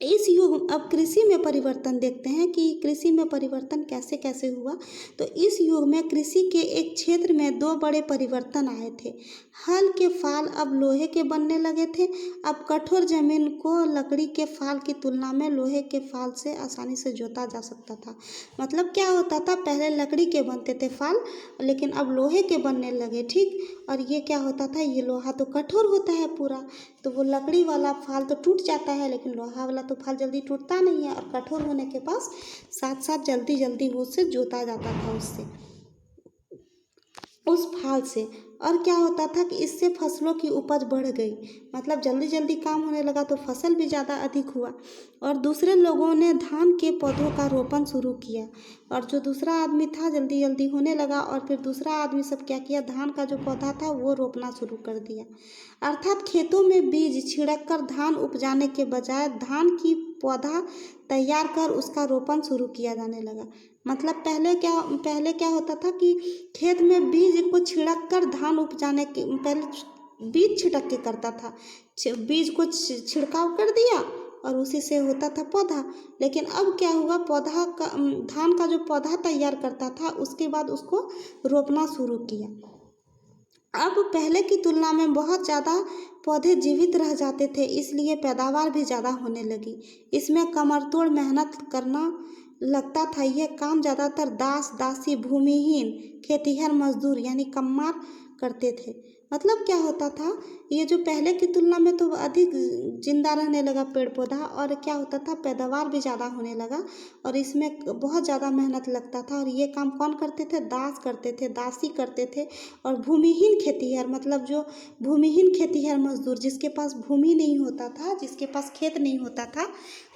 इस युग, अब कृषि में परिवर्तन देखते हैं कि कृषि में परिवर्तन कैसे कैसे हुआ। तो इस युग में कृषि के एक क्षेत्र में दो बड़े परिवर्तन आए थे। हल के फाल अब लोहे के बनने लगे थे। अब कठोर जमीन को लकड़ी के फाल की तुलना में लोहे के फाल से आसानी से जोता जा सकता था। मतलब क्या होता था, पहले लकड़ी के बनते थे फाल, लेकिन अब लोहे के बनने लगे, ठीक। और ये क्या होता था, ये लोहा तो कठोर होता है पूरा, तो वो लकड़ी वाला फाल तो टूट जाता है, लेकिन लोहा वाला तो फाल जल्दी टूटता नहीं है। और कठोर होने के पास साथ साथ जल्दी जल्दी वो उससे जोता जाता था उस फाल से। और क्या होता था कि इससे फसलों की उपज बढ़ गई। मतलब जल्दी जल्दी काम होने लगा तो फसल भी ज़्यादा अधिक हुआ। और दूसरे लोगों ने धान के पौधों का रोपण शुरू किया। और जो दूसरा आदमी था, जल्दी जल्दी होने लगा, और फिर दूसरा आदमी सब क्या किया, धान का जो पौधा था वो रोपना शुरू कर दिया। अर्थात खेतों में बीज छिड़क कर धान उपजाने के बजाय धान की पौधा तैयार कर उसका रोपण शुरू किया जाने लगा। मतलब पहले क्या होता था कि खेत में बीज को छिड़क कर धान उपजाने के पहले बीज छिड़क के करता था। बीज को छिड़काव कर दिया और उसी से होता था पौधा। लेकिन अब क्या हुआ, धान का जो पौधा तैयार करता था उसके बाद उसको रोपना शुरू किया। अब पहले की तुलना में बहुत ज़्यादा पौधे जीवित रह जाते थे, इसलिए पैदावार भी ज़्यादा होने लगी। इसमें कमरतोड़ मेहनत करना लगता था। यह काम ज़्यादातर दास दासी भूमिहीन खेतिहर मजदूर यानी कम्मार करते थे। मतलब क्या होता था, ये जो पहले की तुलना में तो अधिक जिंदा रहने लगा पेड़ पौधा, और क्या होता था, पैदावार भी ज़्यादा होने लगा और इसमें बहुत ज़्यादा मेहनत लगता था। और ये काम कौन करते थे, दास करते थे, दासी करते थे। और भूमिहीन खेतिहर, मतलब जो भूमिहीन खेतिहर मजदूर, जिसके पास भूमि नहीं होता था, जिसके पास खेत नहीं होता था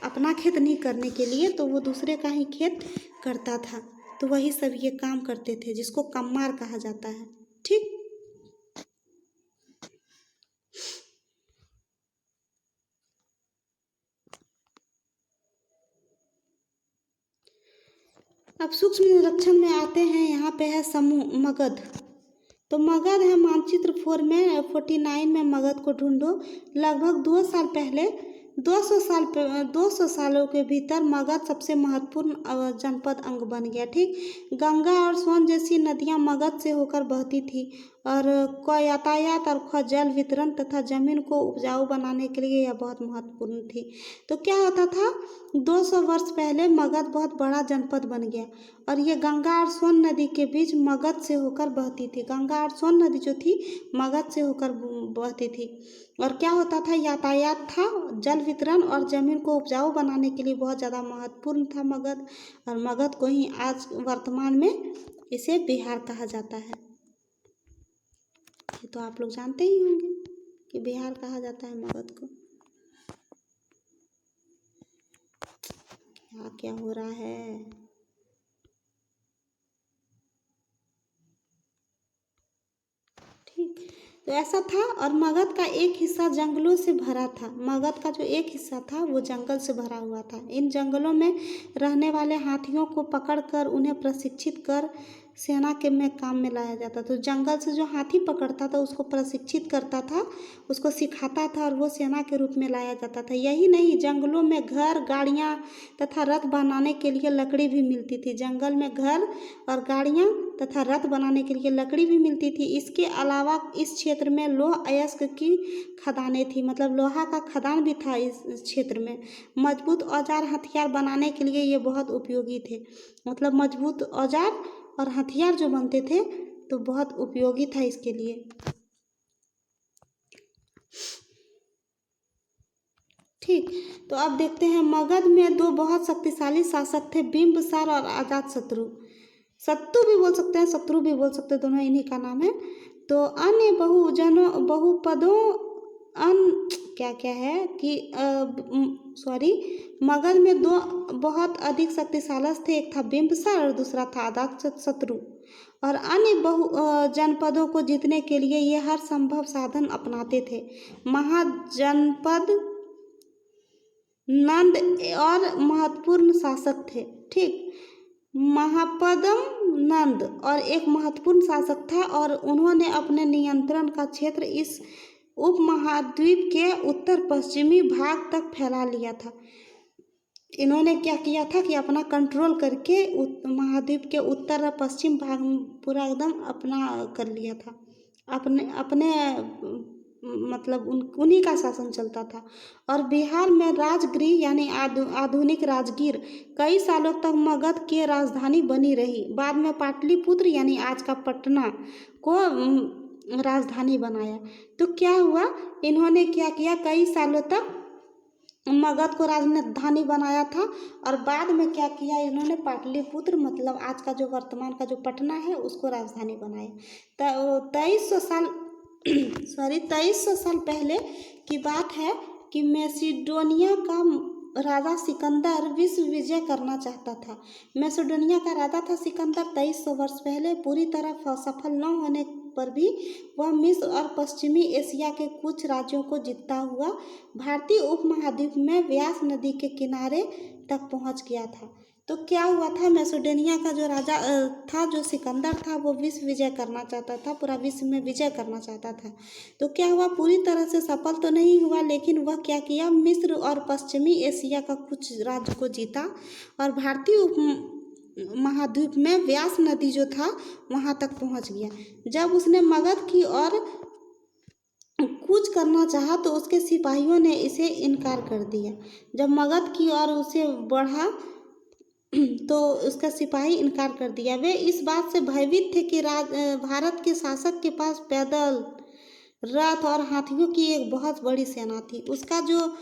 अपना खेत नहीं करने के लिए, तो वो दूसरे का ही खेत करता था, तो वही सब ये काम करते थे, जिसको कम्मार कहा जाता है, ठीक। अब सूक्ष्म निरीक्षण में आते हैं। यहाँ पे है समूह मगध। तो मगध है मानचित्र 49 में मगध को ढूंढो। लगभग 200 सालों के भीतर मगध सबसे महत्वपूर्ण जनपद अंग बन गया, ठीक। गंगा और सोन जैसी नदियां मगध से होकर बहती थी और क यातायात और ख जल वितरण तथा जमीन को उपजाऊ बनाने के लिए यह बहुत महत्वपूर्ण थी। तो क्या होता था, 200 वर्ष पहले मगध बहुत बड़ा जनपद बन गया और ये गंगा और सोन नदी के बीच मगध से होकर बहती थी। गंगा और सोन नदी जो थी मगध से होकर बहती थी। और क्या होता था, यातायात था, जल वितरण और जमीन को उपजाऊ बनाने के लिए बहुत ज़्यादा महत्वपूर्ण था मगध। और मगध को ही आज वर्तमान में इसे बिहार कहा जाता है। ये तो आप लोग जानते ही होंगे कि बिहार कहा जाता है मगध को। क्या हो रहा है, ठीक। तो ऐसा था। और मगध का एक हिस्सा जंगलों से भरा था। मगध का जो एक हिस्सा था वो जंगल से भरा हुआ था। इन जंगलों में रहने वाले हाथियों को पकड़कर उन्हें प्रशिक्षित कर सेना के में काम में लाया जाता। तो जंगल से जो हाथी पकड़ता था उसको प्रशिक्षित करता था, उसको सिखाता था और वो सेना के रूप में लाया जाता था। यही नहीं, जंगलों में घर, गाड़ियाँ तथा रथ बनाने के लिए लकड़ी भी मिलती थी। जंगल में घर और गाड़ियाँ तथा रथ बनाने के लिए लकड़ी भी मिलती थी। इसके अलावा इस क्षेत्र में लौह अयस्क की खदानें थी, मतलब लोहा का खदान भी था इस क्षेत्र में। मजबूत औजार हथियार बनाने के लिए ये बहुत उपयोगी थे। मतलब मजबूत औजार और हथियार जो बनते थे तो बहुत उपयोगी था इसके लिए, ठीक। तो अब देखते हैं, मगध में दो बहुत शक्तिशाली शासक थे, बिंबिसार और अजातशत्रु। सत्तु भी बोल सकते हैं, शत्रु भी बोल सकते हैं, दोनों इन्हीं का नाम है। तो अन्य बहुपदों अन क्या क्या है कि सॉरी, मगध में दो बहुत अधिक शक्तिशाली थे, एक था बिंबिसार और दूसरा था अजातशत्रु। और अन्य जनपदों को जीतने के लिए ये हर संभव साधन अपनाते थे। महाजनपद नंद और महत्वपूर्ण शासक थे। ठीक, महापदम नंद और एक महत्वपूर्ण शासक था और उन्होंने अपने नियंत्रण का क्षेत्र इस उपमहाद्वीप के उत्तर पश्चिमी भाग तक फैला लिया था। इन्होंने क्या किया था कि अपना कंट्रोल करके महाद्वीप के उत्तर पश्चिम भाग पूरा एकदम अपना कर लिया था। अपने अपने मतलब उन्हीं का शासन चलता था। और बिहार में राजगृह यानी आधुनिक राजगीर कई सालों तक मगध की राजधानी बनी रही। बाद में पाटलिपुत्र यानी आज का पटना को राजधानी बनाया। तो क्या हुआ, इन्होंने क्या किया, कई सालों तक मगध को राजधानी बनाया था और बाद में क्या किया, इन्होंने पाटलिपुत्र मतलब आज का जो वर्तमान का जो पटना है उसको राजधानी बनाया। 2300 साल पहले की बात है कि मैसिडोनिया का राजा सिकंदर विश्व विजय करना चाहता था। मैसिडोनिया का राजा था सिकंदर। 2300 वर्ष पहले पूरी तरह सफल न होने पर भी वह मिस्र और पश्चिमी एशिया के कुछ राज्यों को जीतता हुआ भारतीय उपमहाद्वीप में व्यास नदी के किनारे तक पहुंच गया था। तो क्या हुआ था, मैसिडोनिया का जो राजा था, जो सिकंदर था, वो विश्व विजय करना चाहता था, पूरा विश्व में विजय करना चाहता था। तो क्या हुआ, पूरी तरह से सफल तो नहीं हुआ, लेकिन वह क्या किया, मिस्र और पश्चिमी एशिया का कुछ राज्य को जीता और भारतीय महाद्वीप में व्यास नदी जो था वहां तक पहुंच गया। जब उसने मगध की ओर कूच करना चाहा तो उसके सिपाहियों ने इसे इनकार कर दिया। जब मगध की ओर उसे बढ़ा तो उसका सिपाही इनकार कर दिया। वे इस बात से भयभीत थे कि भारत के शासक के पास पैदल, रथ और हाथियों की एक बहुत बड़ी सेना थी। उसका जो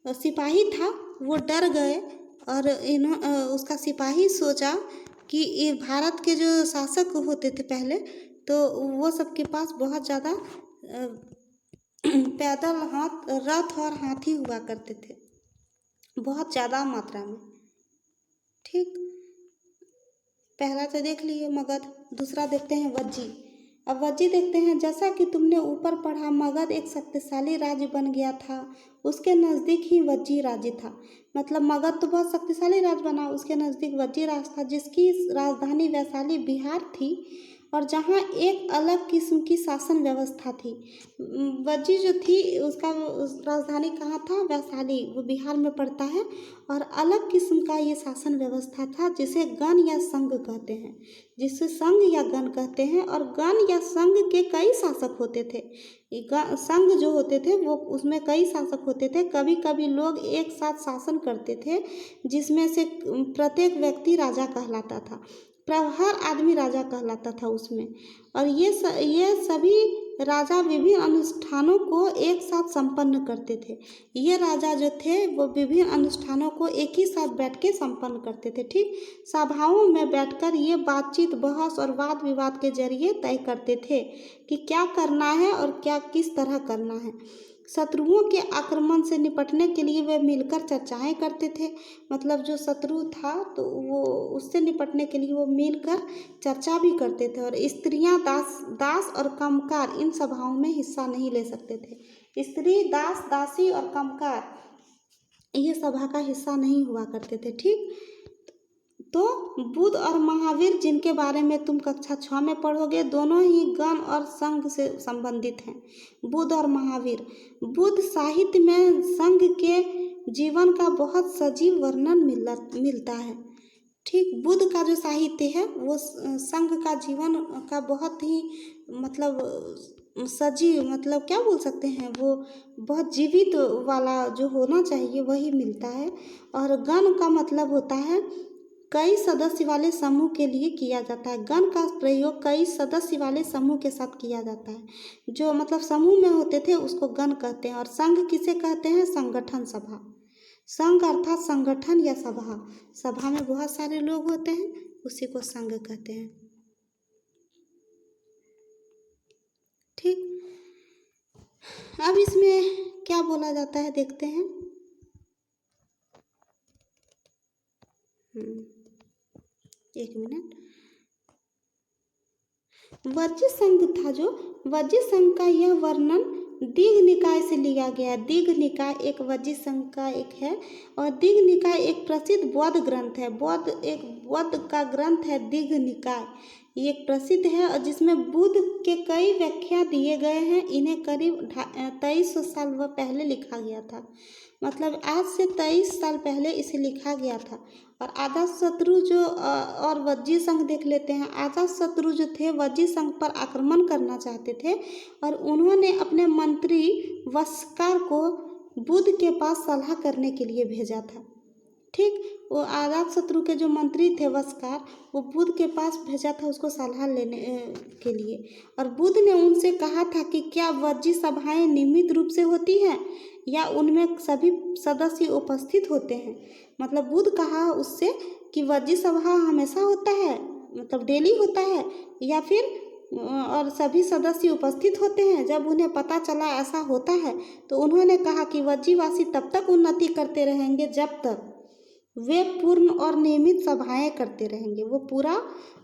सिपाही था वो डर गए और उसका सिपाही सोचा कि ये भारत के जो शासक होते थे पहले, तो वो सबके पास बहुत ज़्यादा पैदल, रथ और हाथी हुआ करते थे, बहुत ज़्यादा मात्रा में। ठीक, पहला तो देख लिए मगध। दूसरा देखते हैं वज्जी। अब वज्जी देखते हैं, जैसा कि तुमने ऊपर पढ़ा, मगध एक शक्तिशाली राज्य बन गया था। उसके नज़दीक ही वज्जी राज्य था। मतलब मगध तो बहुत शक्तिशाली राज्य बना, उसके नज़दीक वज्जी राज्य था जिसकी राजधानी वैशाली बिहार थी और जहाँ एक अलग किस्म की शासन व्यवस्था थी। वज्जी जो थी उसका राजधानी कहाँ था, वैशाली, वो बिहार में पड़ता है। और अलग किस्म का ये शासन व्यवस्था था जिसे गण या संघ कहते हैं, जिसे संघ या गण कहते हैं। और गण या संघ के कई शासक होते थे। संघ जो होते थे वो उसमें कई शासक होते थे। कभी कभी लोग एक साथ शासन करते थे जिसमें से प्रत्येक व्यक्ति राजा कहलाता था, हर आदमी राजा कहलाता था उसमें। और ये सभी राजा विभिन्न अनुष्ठानों को एक साथ संपन्न करते थे। ये राजा जो थे वो विभिन्न अनुष्ठानों को एक ही साथ बैठ के संपन्न करते थे। ठीक, सभाओं में बैठकर ये बातचीत, बहस और वाद विवाद के जरिए तय करते थे कि क्या करना है और क्या किस तरह करना है। शत्रुओं के आक्रमण से निपटने के लिए वे मिलकर चर्चाएं करते थे। मतलब जो शत्रु था तो वो उससे निपटने के लिए वो मिलकर चर्चा भी करते थे। और स्त्रियां, दास और कामगार इन सभाओं में हिस्सा नहीं ले सकते थे। स्त्री, दास, दासी और कामगार ये सभा का हिस्सा नहीं हुआ करते थे। ठीक, तो बुध और महावीर जिनके बारे में तुम कक्षा 6 में पढ़ोगे, दोनों ही गण और संघ से संबंधित हैं। बुध और महावीर। बुध साहित्य में संघ के जीवन का बहुत सजीव वर्णन मिलता है। ठीक, बुध का जो साहित्य है वो संघ का जीवन का बहुत ही मतलब सजीव, मतलब क्या बोल सकते हैं, वो बहुत जीवित वाला जो होना चाहिए वही मिलता है। और गण का मतलब होता है कई सदस्य वाले समूह के लिए किया जाता है। गण का प्रयोग कई सदस्य वाले समूह के साथ किया जाता है। जो मतलब समूह में होते थे उसको गण कहते हैं। और संघ किसे कहते हैं? संगठन, सभा। संघ अर्थात संगठन या सभा। सभा में बहुत सारे लोग होते हैं, उसी को संघ कहते हैं। ठीक, अब इसमें क्या बोला जाता है देखते हैं। एक मिनट। वज्र संघ था जो, वज्र संघ का यह वर्णन दीघ निकाय से लिया गया। दीघ निकाय एक वज्र संघ का एक है, और दीघ निकाय एक प्रसिद्ध बौद्ध ग्रंथ है। बौद्ध का ग्रंथ है दीघ निकाय। ये एक प्रसिद्ध है और जिसमें बुद्ध के कई व्याख्या दिए गए हैं। इन्हें करीब 2300 साल पहले लिखा गया था। मतलब आज से 23 साल पहले इसे लिखा गया था। और अजातशत्रु जो और वज्जी संघ देख लेते हैं। अजातशत्रु जो थे वज्जी संघ पर आक्रमण करना चाहते थे, और उन्होंने अपने मंत्री वस्कार को बुद्ध के पास सलाह करने के लिए भेजा था। ठीक, वो अजातशत्रु के जो मंत्री थे वस्कार, वो बुद्ध के पास भेजा था उसको सलाह लेने के लिए। और बुद्ध ने उनसे कहा था कि क्या वज्जी सभाएं नियमित रूप से होती हैं या उनमें सभी सदस्य उपस्थित होते हैं। मतलब बुद्ध कहा उससे कि वज्जी सभा हमेशा होता है, मतलब डेली होता है, या फिर और सभी सदस्य उपस्थित होते हैं। जब उन्हें पता चला ऐसा होता है तो उन्होंने कहा कि वज्जीवासी तब तक उन्नति करते रहेंगे जब तक वे पूर्ण और नियमित सभाएं करते रहेंगे। वो पूरा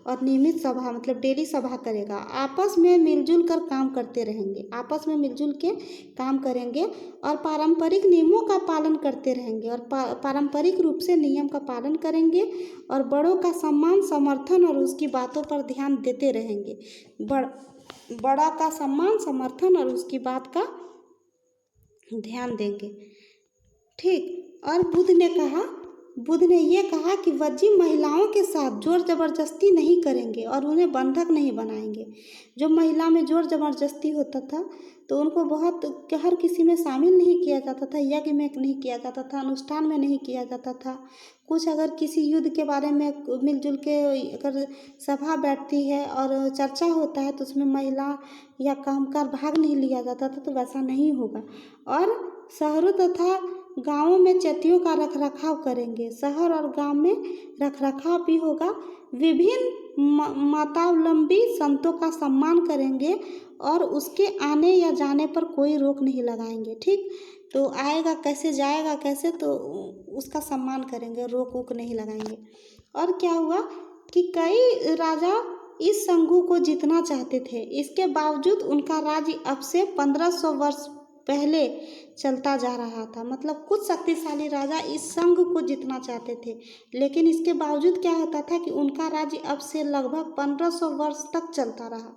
और नियमित सभा मतलब डेली सभा करेगा। आपस में मिलजुल कर काम करते रहेंगे, आपस में मिलजुल के काम करेंगे और पारंपरिक नियमों का पालन करते रहेंगे और पारंपरिक रूप से नियम का पालन करेंगे और बड़ों का सम्मान, समर्थन और उसकी बातों पर ध्यान देते रहेंगे। बड़ा का सम्मान, समर्थन और उसकी बात का ध्यान देंगे। ठीक, और बुद्ध ने ये कहा कि वज्जी महिलाओं के साथ जोर जबरदस्ती नहीं करेंगे और उन्हें बंधक नहीं बनाएंगे। जो महिला में जोर जबरदस्ती होता था तो उनको बहुत हर किसी में शामिल नहीं किया जाता था, यज्ञ में नहीं किया जाता था, अनुष्ठान में नहीं किया जाता था। कुछ अगर किसी युद्ध के बारे में मिलजुल के अगर सभा बैठती है और चर्चा होता है तो उसमें महिला या कामकार भाग नहीं लिया जाता था, तो वैसा नहीं होगा। और शहरों तथा गांवों में चतियों का रखरखाव करेंगे। शहर और गांव में रखरखाव भी होगा। विभिन्न मतावलंबी संतों का सम्मान करेंगे और उसके आने या जाने पर कोई रोक नहीं लगाएंगे। ठीक, तो आएगा कैसे, जाएगा कैसे, तो उसका सम्मान करेंगे, रोक वोक नहीं लगाएंगे। और क्या हुआ कि कई राजा इस संघों को जीतना चाहते थे। इसके बावजूद उनका राज्य अब से 1500 वर्ष पहले चलता जा रहा था। मतलब कुछ शक्तिशाली राजा इस संघ को जीतना चाहते थे, लेकिन इसके बावजूद क्या होता था कि उनका राज्य अब से लगभग 1500 वर्ष तक चलता रहा।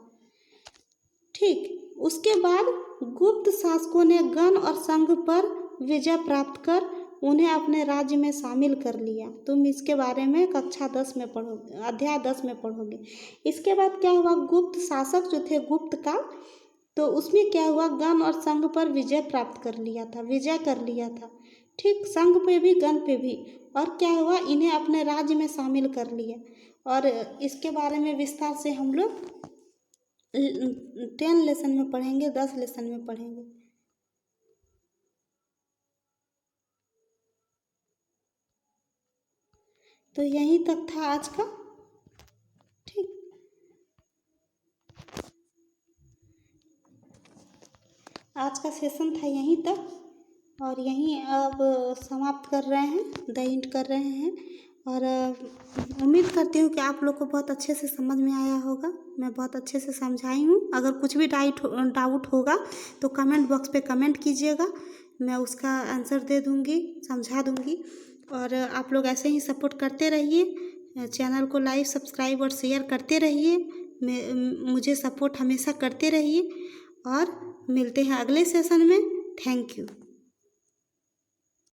ठीक, उसके बाद गुप्त शासकों ने गण और संघ पर विजय प्राप्त कर उन्हें अपने राज्य में शामिल कर लिया। तुम इसके बारे में कक्षा 10 में पढ़ोगे, अध्याय 10 में पढ़ोगे। इसके बाद क्या हुआ, गुप्त शासक जो थे गुप्त काल, तो उसमें क्या हुआ, गण और संघ पर विजय प्राप्त कर लिया था, विजय कर लिया था। ठीक, संघ पे भी गण पे भी। और क्या हुआ, इन्हें अपने राज्य में शामिल कर लिया। और इसके बारे में विस्तार से हम लोग 10 लेसन में पढ़ेंगे, 10 लेसन में पढ़ेंगे। तो यहीं तक था आज का। ठीक, आज का सेशन था यहीं तक, और यहीं अब समाप्त कर रहे हैं, द एंड कर रहे हैं। और उम्मीद करती हूँ कि आप लोग को बहुत अच्छे से समझ में आया होगा। मैं बहुत अच्छे से समझाई हूँ। अगर कुछ भी डाउट होगा तो कमेंट बॉक्स पे कमेंट कीजिएगा, मैं उसका आंसर दे दूँगी, समझा दूँगी। और आप लोग ऐसे ही सपोर्ट करते रहिए, चैनल को लाइक, सब्सक्राइब और शेयर करते रहिए। मुझे सपोर्ट हमेशा करते रहिए और मिलते हैं अगले सेशन में। Thank you.